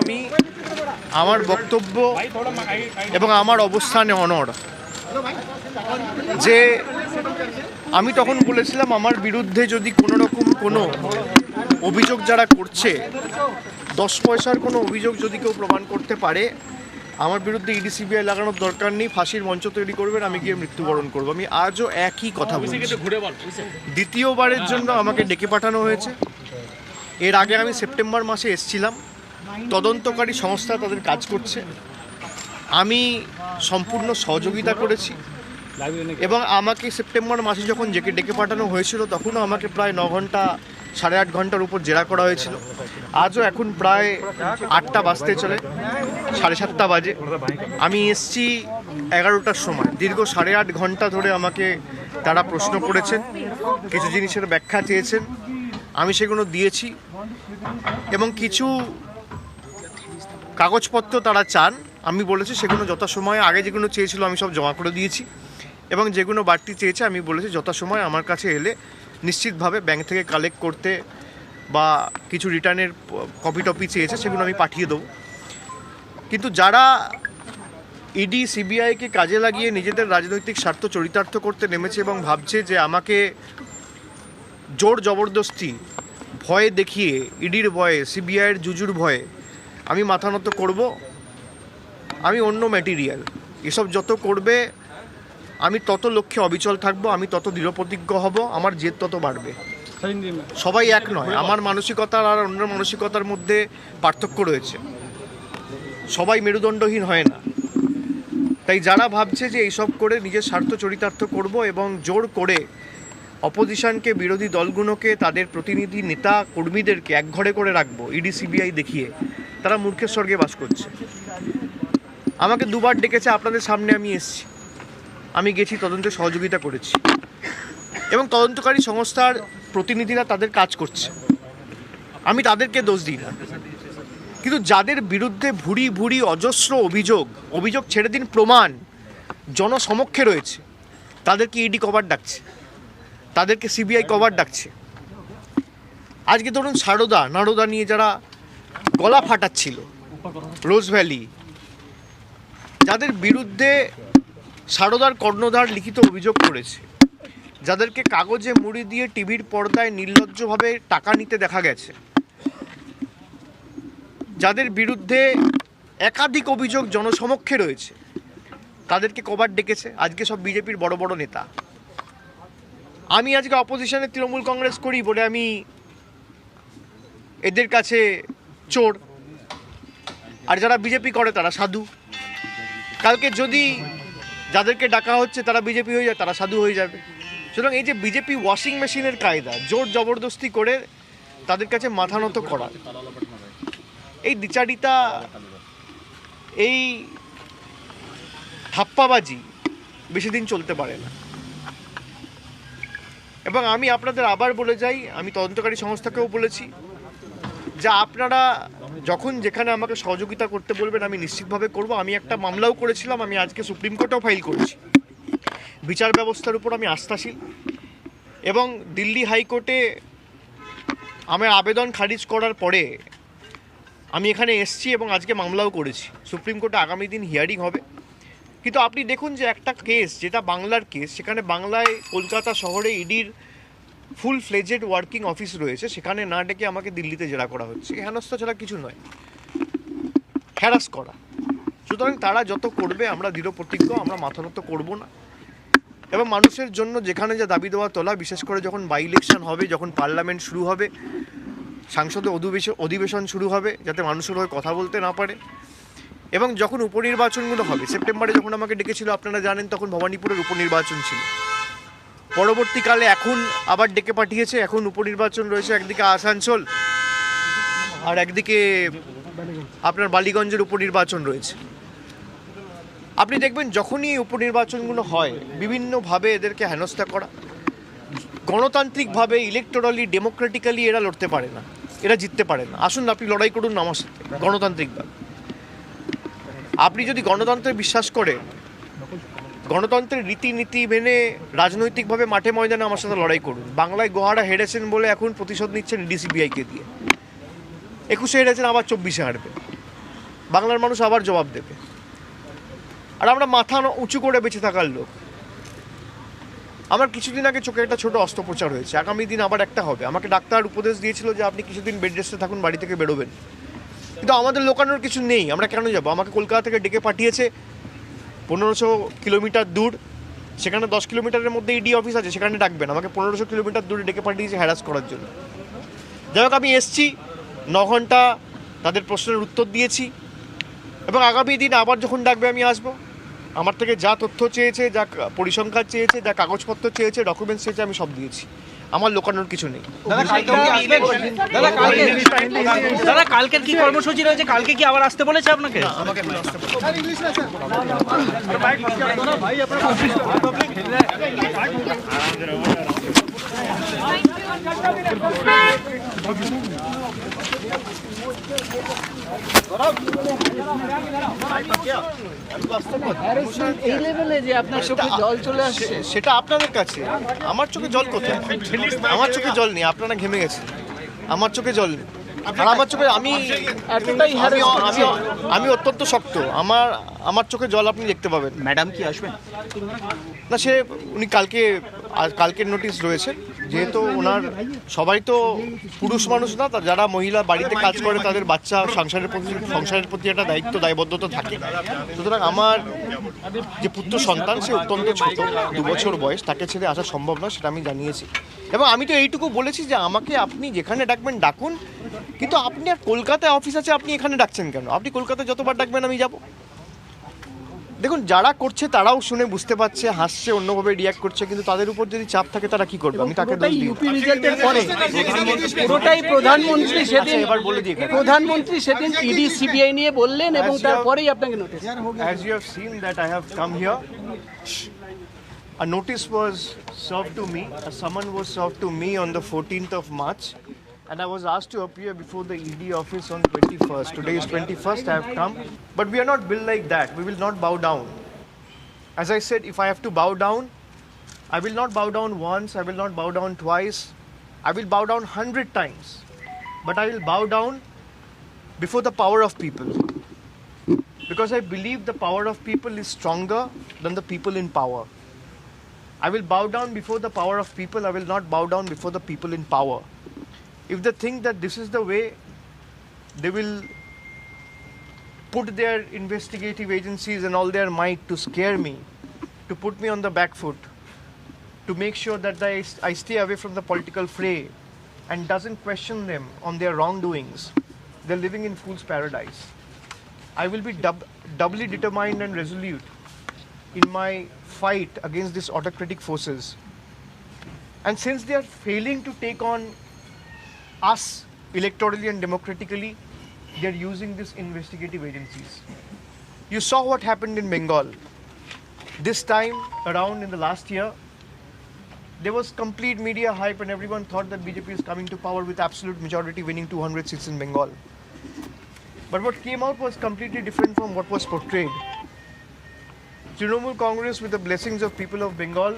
আমি আমার বক্তব্য এবং আমার অবস্থানে অনড় যে আমি তখন বলেছিলাম আমার বিরুদ্ধে যদি কোনো রকম কোনো অভিযোগ যারা করছে 10 পয়সার কোনো অভিযোগ যদি কেউ প্রমাণ করতে পারে আমার বিরুদ্ধে ইডি সিবিআই লাগানোর দরকার নেই, ফাঁসির মঞ্চ তৈরি করবেন, আমি গিয়ে মৃত্যুবরণ করবো। আমি আজও একই কথা বলছি। দ্বিতীয়বারের জন্য আমাকে ডেকে পাঠানো হয়েছে। এর আগে আমি সেপ্টেম্বর মাসে এসেছিলাম, তদন্তকারী সংস্থা তাদের কাজ করছে, আমি সম্পূর্ণ সহযোগিতা করেছি এবং আমাকে সেপ্টেম্বর মাসে যখন ডেকে পাঠানো হয়েছিল তখনও আমাকে প্রায় 9 ঘন্টা 8.5 ঘন্টার উপর জেরা করা হয়েছিল। আজও এখন প্রায় 8টা বাজতে চলে, 7:30 বাজে। আমি এসছি 11টার সময়। দীর্ঘ 8.5 ঘন্টা ধরে আমাকে তারা প্রশ্ন করেছেন, কিছু জিনিসের ব্যাখ্যা চেয়েছেন, আমি সেগুলো দিয়েছি এবং কিছু কাগজপত্র তারা চান, আমি বলেছি সেগুলো যথাসময়ে, আগে যেগুলো চেয়েছিল আমি সব জমা করে দিয়েছি এবং যেগুলো বাড়তি চেয়েছে আমি বলেছি যথাসময়ে আমার কাছে এলে নিশ্চিতভাবে ব্যাংক থেকে কালেক্ট করতে বা কিছু রিটার্নের কপি টপি চেয়েছে সেগুলো আমি পাঠিয়ে দেবো। কিন্তু যারা ইডি সিবিআইকে কাজে লাগিয়ে নিজেদের রাজনৈতিক স্বার্থ চরিতার্থ করতে নেমেছে এবং ভাবছে যে আমাকে জোর জবরদস্তি ভয়ে দেখিয়ে, ইডির ভয়ে, সিবিআইয়ের জুজুর ভয়ে আমি মাথা নত করব, আমি অন্য ম্যাটেরিয়াল। এসব যত করবে আমি তত লক্ষ্যে অবিচল থাকবো, আমি তত দৃঢ়প্রতিজ্ঞ হব, আমার জেদ তত বাড়বে। সবাই এক নয়, আমার মানসিকতার আর অন্য মানসিকতার মধ্যে পার্থক্য রয়েছে, সবাই মেরুদণ্ডহীন হয় না। তাই যারা ভাবছে যে এইসব করে নিজের স্বার্থ চরিতার্থ করব এবং জোর করে অপোজিশনকে, বিরোধী দলগুলোকে, তাদের প্রতিনিধি নেতা কর্মীদেরকে একঘরে করে রাখবো ইডি সিবিআই দেখিয়ে, তারা মূর্খের স্বর্গে বাস করছে। আমাকে 2বার ডেকেছে, আপনাদের সামনে আমি এসেছি, আমি গেছি, তদন্তে সহযোগিতা করেছি এবং তদন্তকারী সংস্থার প্রতিনিধিরা তাদের কাজ করছে, আমি তাদেরকে দোষ দিই না। কিন্তু যাদের বিরুদ্ধে ভুরি ভুরি অজস্র অভিযোগ ছেড়ে দিন, প্রমাণ জনসমক্ষে রয়েছে, তাদেরকে ইডি কভার ডাকছে, তাদেরকে সিবিআই কভার ডাকছে। আজকে ধরুন নারদা নিয়ে যারা গলা ফাটাচ্ছিল, রোজ ভ্যালি, যাদের বিরুদ্ধে সারদার কর্ণধার লিখিত অভিযোগ করেছে, যাদেরকে কাগজে মুড়ি দিয়ে টিভির পর্দায় নির্লজ্জভাবে টাকা নিতে দেখা গেছে, যাদের বিরুদ্ধে একাধিক অভিযোগ জনসমক্ষে রয়েছে, তাদেরকে কভার ডেকেছে আজকে সব বিজেপির বড় বড় নেতা। আমি আজকে অপোজিশনে তৃণমূল কংগ্রেস করি বলে আমি এদের কাছে চোর, আর যারা বিজেপি করে তারা সাধু। কালকে যদি যাদেরকে ডাকা হচ্ছে তারা বিজেপি হয়ে যায়, তারা সাধু হয়ে যাবে। সুতরাং এই যে বিজেপি ওয়াশিং মেশিনের কায়দা, জোর জবরদস্তি করে তাদের কাছে মাথা নত করা, এই দ্বিচারিতা, এই ধাপ্পাবাজি বেশি দিন চলতে পারে না। এবং আমি আপনাদের আবার বলে যাই, আমি তদন্তকারী সংস্থাকেও বলেছি যে আপনারা যখন যেখানে আমাকে সহযোগিতা করতে বলবেন আমি নিশ্চিতভাবে করব। আমি একটা মামলাও করেছিলাম, আমি আজকে সুপ্রিম কোর্টেও ফাইল করেছি। বিচার ব্যবস্থার উপর আমি আস্থাশীল এবং দিল্লি হাইকোর্টে আমার আবেদন খারিজ করার পরে আমি এখানে এসেছি এবং আজকে মামলাও করেছি। সুপ্রিম কোর্টে আগামী দিন হিয়ারিং হবে। কিন্তু আপনি দেখুন যে একটা কেস যেটা বাংলার কেস, সেখানে বাংলায় কলকাতা শহরে ইডির ফুল ফ্লেজেড ওয়ার্কিং অফিস রয়েছে, সেখানে না ডেকে আমাকে দিল্লিতে জেরা করা হচ্ছে। হেনস্থা ছাড়া কিছু নয়, হ্যারাস করা। সুতরাং তারা যত করবে আমরা দৃঢ়প্রতিজ্ঞ, আমরা মাথা নত করবো না। এবং মানুষের জন্য যেখানে যা দাবি দেওয়া তোলা, বিশেষ করে যখন বাই ইলেকশন হবে, যখন পার্লামেন্ট শুরু হবে, সংসদে অধিবেশন শুরু হবে, যাতে মানুষের হয়ে কথা বলতে না পারে, এবং যখন উপনির্বাচনগুলো হবে, সেপ্টেম্বরে যখন আমাকে ডেকেছিল আপনারা জানেন, তখন ভবানীপুরের উপনির্বাচন ছিল। পরবর্তীকালে এখন আবার ডেকে পাঠিয়েছে, এখন উপনির্বাচন রয়েছে, একদিকে আসানসোল আর একদিকে আপনার বালিগঞ্জের উপনির্বাচন রয়েছে। আপনি দেখবেন যখনই এই উপনির্বাচনগুলো হয়, বিভিন্নভাবে এদেরকে হেনস্থা করা। গণতান্ত্রিকভাবে, ইলেকটোরালি, ডেমোক্রেটিক্যালি এরা লড়তে পারে না, এরা জিততে পারে না। আসুন আপনি লড়াই করুন আমার সাথে গণতান্ত্রিকভাবে। আপনি যদি গণতন্ত্রে বিশ্বাস করেন, গণতন্ত্রের রীতিনীতি মেনে রাজনৈতিকভাবে মাঠে ময়দানে আমার সাথে লড়াই করুন। বাংলায় গোহারা হেরেছেন বলে এখন প্রতিশোধ নিচ্ছেন ইডি সিবিআইকে দিয়ে। 21-এ হেরেছেন, আবার 24-এ হারবে। বাংলার মানুষ আবার জবাব দেবে। আর আমরা মাথা উঁচু করে বেঁচে থাকার লোক। আমার কিছুদিন আগে চোখে একটা ছোট অস্ত্রোপচার হয়েছে, আগামী দিন আবার একটা হবে। আমাকে ডাক্তার উপদেশ দিয়েছিল যে আপনি কিছুদিন বেড রেস্টে থাকুন, বাড়ি থেকে বেরোবেন। কিন্তু আমাদের লোকানোর কিছু নেই, আমরা কেন যাবো? আমাকে কলকাতা থেকে ডেকে পাঠিয়েছে 1500 কিলোমিটার দূর, সেখানে 10 কিলোমিটারের মধ্যে ইডি অফিস আছে, সেখানে ডাকবেন। আমাকে 1500 কিলোমিটার দূরে ডেকে পাঠিয়েছে হ্যারাস করার জন্য। যাই হোক, আমি এসছি, 9 ঘন্টা তাদের প্রশ্নের উত্তর দিয়েছি, এবং আগামী দিন আবার যখন ডাকবে আমি আসবো। আমার থেকে যা তথ্য চেয়েছে, যা পরিসংখ্যান চেয়েছে, যা কাগজপত্র চেয়েছে, ডকুমেন্টস চেয়েছে, আমি সব দিয়েছি। আমার লোকানোর কিছু নেই। দাদা কালকের কি কর্মসূচি রয়েছে? কালকে কি আবার আসতে বলেছে আপনাকে? আমাকে এই লেভেলে যে আপনার চোখে জল চলে আসছে, সেটা আপনাদের কাছে। আমার চোখে জল কোথায়? আমার চোখে জল নেই, আপনারা ঘেমে গেছেন। আমার চোখে জল নেই, আর আমার চোখে আমি অত্যন্ত শক্ত। আমার চোখে জল আপনি দেখতে পাবেন। ম্যাডাম কি আসবেন না, উনি কালকের নোটিশ রয়েছে, যেহেতু ওনার সবাই তো পুরুষ মানুষ না, যারা মহিলা বাড়িতে কাজ করে তাদের বাচ্চা সংসারের প্রতি একটা দায়বদ্ধতা থাকে। সুতরাং আমার যে পুত্র সন্তান, সে অত্যন্ত ছোট, 2 বছর বয়স, তাকে ছেড়ে আসা সম্ভব নয়, সেটা আমি জানিয়েছি। এবং আমি তো এইটুকু বলেছি যে আমাকে আপনি যেখানে ডাকবেন ডাকুন, কিন্তু আপনি আর কলকাতায় অফিস আছে, আপনি এখানে ডাকছেন কেন? আপনি কলকাতায় যতবার ডাকবেন আমি যাব। দেখুন, যারা করছে তারাও শুনে বুঝতে পারছে, হাসছে, অন্যভাবে রিয়াক্ট করছে, কিন্তু তাদের উপর যদি চাপ থাকে তারা কি করবে? আমি তাকে দোষ দিই। ইউপি রেজাল্টের পরে পুরোটাই প্রধানমন্ত্রী সেদিন এবার বলে দিই, সেদিন ইডি সিবিআই নিয়ে বললেন, এবং তারপরেই আপনাকে notice. As you have seen that I have come here, a notice was served to me, a summon was served to me on the 14th of March, and I was asked to appear before the ED office on 21st. Today is 21st, I have come. But we are not built like that. We will not bow down. As I said, if I have to bow down, I will not bow down once, I will not bow down twice. I will bow down 100 times. But I will bow down before the power of people. Because I believe the power of people is stronger than the people in power. I will bow down before the power of people. I will not bow down before the people in power. If they think that this is the way, they will put their investigative agencies and all their might to scare me, to put me on the back foot, to make sure that I stay away from the political fray and doesn't question them on their wrongdoings. They're living in fool's paradise. I will be doubly determined and resolute in my fight against these autocratic forces. And since they are failing to take on us electorally and democratically, they are using these investigative agencies. You saw what happened in Bengal. This time around in the last year, there was complete media hype and everyone thought that BJP is coming to power with absolute majority, winning 200 seats in Bengal. But what came out was completely different from what was portrayed. Trinamool Congress, with the blessings of people of Bengal,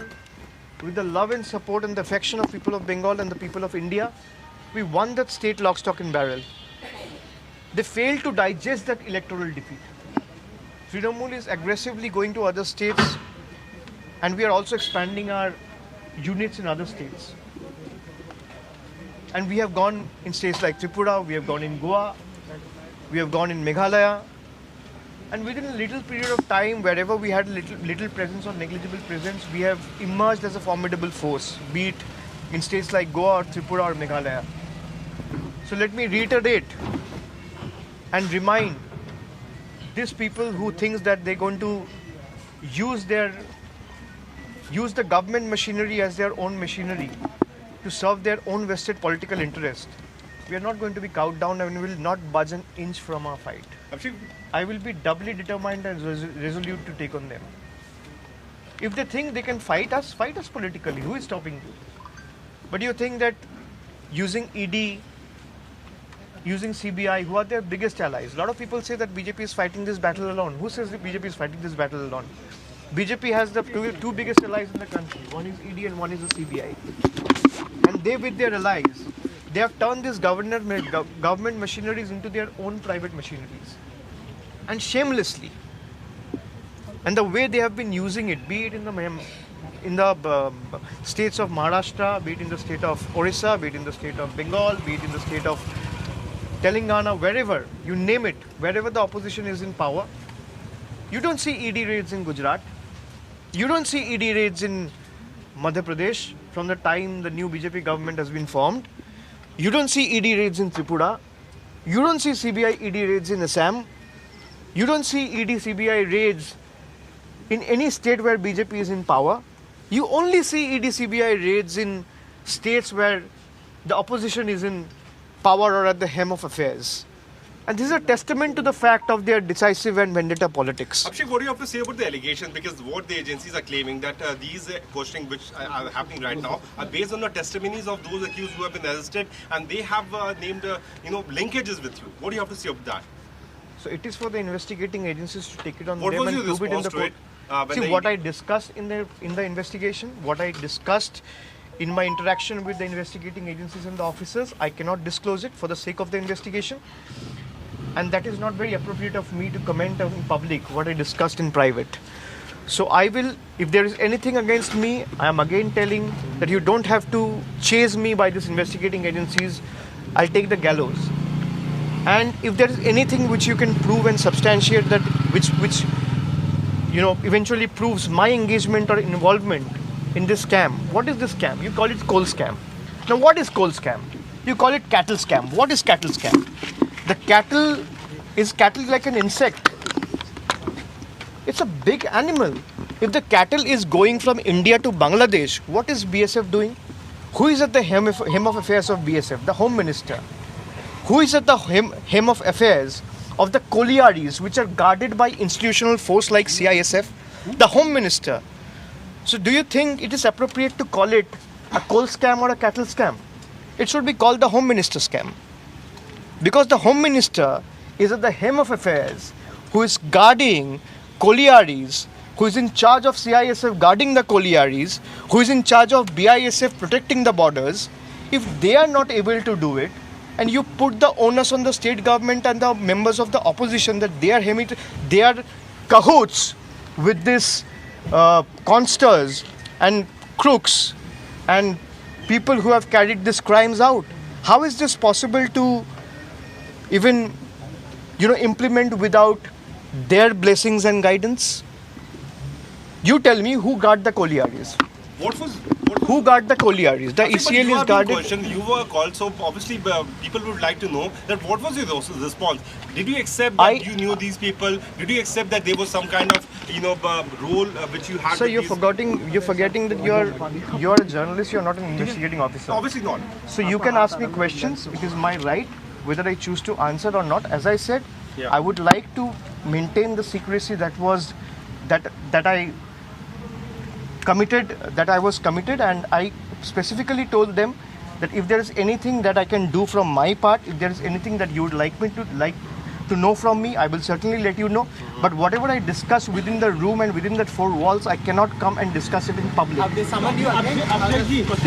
with the love and support and the affection of people of Bengal and the people of India, we won that state lock, stock and barrel. They failed to digest that electoral defeat. Trinamool is aggressively going to other states, and we are also expanding our units in other states. And we have gone in states like Tripura, we have gone in Goa, we have gone in Meghalaya, and within a little period of time, wherever we had little presence or negligible presence, we have emerged as a formidable force, be it in states like Goa or Tripura or Meghalaya. So let me reiterate and remind these people who thinks that they're going to use the government machinery as their own machinery to serve their own vested political interest. We are not going to be cowed down, and we will not budge an inch from our fight. I will be doubly determined and resolute to take on them. If they think they can fight us politically. Who is stopping you? But you think that using ED, using CBI, who are their biggest allies? A lot of people say that BJP is fighting this battle alone. Who says that BJP is fighting this battle alone? BJP has the two biggest allies in the country. One is ED and one is the CBI. And they, with their allies, they have turned these government machineries into their own private machineries. and shamelessly. And the way they have been using it, be it in the states of Maharashtra, be it in the state of Orissa, be it in the state of Bengal, be it in the state of Telangana, wherever, you name it, wherever the opposition is in power, you don't see ED raids in Gujarat. You don't see ED raids in Madhya Pradesh from the time the new BJP government has been formed. You don't see ED raids in Tripura. You don't see CBI ED raids in Assam. You don't see ED CBI raids in any state where BJP is in power. You only see ED CBI raids in states where the opposition is in power or at the helm of affairs. And this is a testament to the fact of their decisive and vendetta politics. Abhishek, what do you have to say about the allegations? Because what the agencies are claiming that these questioning which are happening right now are based on the testimonies of those accused who have been arrested, and they have named linkages with you. What do you have to say about that? So it is for the investigating agencies to take it on What them was and your prove it in the response to court. it? See, what I discussed in the investigation, what I discussed in my interaction with the investigating agencies and the officers, I cannot disclose it for the sake of the investigation. And that is not very appropriate of me to comment in public what I discussed in private. So I will, if there is anything against me, I am again telling that you don't have to chase me by these investigating agencies. I'll take the gallows. And if there is anything which you can prove and substantiate that, which eventually proves my engagement or involvement in this scam. What is this scam? You call it coal scam. Now what is coal scam? You call it cattle scam. What is cattle scam? The cattle is like an insect. It's a big animal. If the cattle is going from India to Bangladesh, what is BSF doing? Who is at the helm of affairs of BSF? The Home Minister. Who is at the helm of affairs of the collieries which are guarded by institutional force like CISF? The Home Minister. So do you think it is appropriate to call it a coal scam or a cattle scam? It should be called the Home Minister scam. Because the Home Minister is at the helm of affairs, who is guarding collieries, who is in charge of CISF guarding the collieries, who is in charge of BISF protecting the borders. If they are not able to do it, and you put the onus on the state government and the members of the opposition that they are cahoots with this consters and crooks and people who have carried these crimes out. How is this possible to even implement without their blessings and guidance? You tell me, who guard the collieries? Who guard the collieries? The ECL is guarded. You were called, so obviously people would like to know that what was your response? Did you accept that you knew these people? Did you accept that there was some kind of role which you had? Sir, you're forgetting that you're a journalist. You're not an investigating officer. Obviously not. So you can ask me questions. It is my right whether I choose to answer or not. As I said, I would like to maintain the secrecy that I was committed, and I specifically told them that if there is anything that I can do from my part, if there is anything that you would like to know from me, I will certainly let you know. But whatever I discuss within the room and within that four walls, I cannot come and discuss it in public. They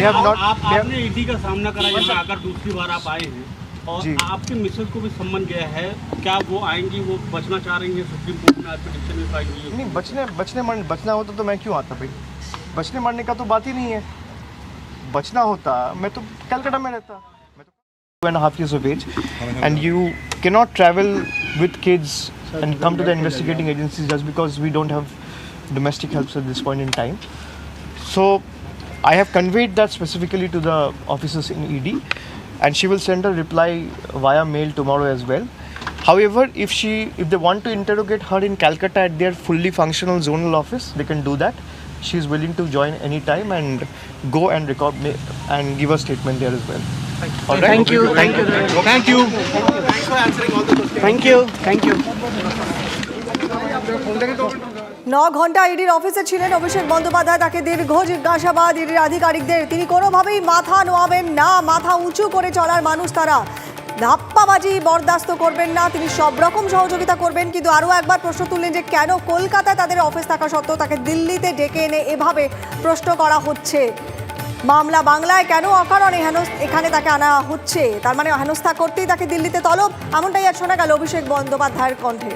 have not. आपने ED का सामना करा, यहाँ आकर दूसरी बार आप आए हैं और आपके मिसेज को भी सम्मन गया है, क्या वो आएंगी, वो बचना चाह रही हैं सुप्रीम कोर्ट में, आज पिटीशन में पाएंगी? नहीं, बचना होता तो मैं क्यों आता भाई? बचने मारने का तो बात ही नहीं है. बचना होता मैं तो कलकत्ता में रहता. मैं तो 2.5 years of age, and you cannot travel with kids and come to the investigating agencies just because we don't have domestic help at this point in time. So I have conveyed that specifically to the officers in ED, and she will send a reply via mail tomorrow as well. However, if they want to interrogate her in Calcutta at their fully functional zonal office, they can do that. She is willing to join any time and go and record and give a statement there as well. All right? Thank you. Thanks for answering all the questions. Thank you. 9 ঘন্টা ইডির অফিসে ছিলেন অভিষেক বন্দ্যোপাধ্যায়। তাকে দীর্ঘ জিজ্ঞাসাবাদ ইডির আধিকারিকদের। তিনি কোনোভাবেই মাথা নোয়াবেন না, মাথা উঁচু করে চলার মানুষ তারা। ধাপ্পাবাজি বরদাস্ত করবেন না, তিনি সব রকম সহযোগিতা করবেন। কিন্তু আরও একবার প্রশ্ন তুললেন যে কেন কলকাতায় তাদের অফিস থাকা সত্ত্বেও তাকে দিল্লিতে ডেকে এনে এভাবে প্রশ্ন করা হচ্ছে। মামলা বাংলায়, কেন অকারণে এখানে তাকে আনা হচ্ছে? তার মানে হেনস্থা করতেই তাকে দিল্লিতে তলব, এমনটাই আর শোনা গেল অভিষেক বন্দ্যোপাধ্যায়ের কণ্ঠে।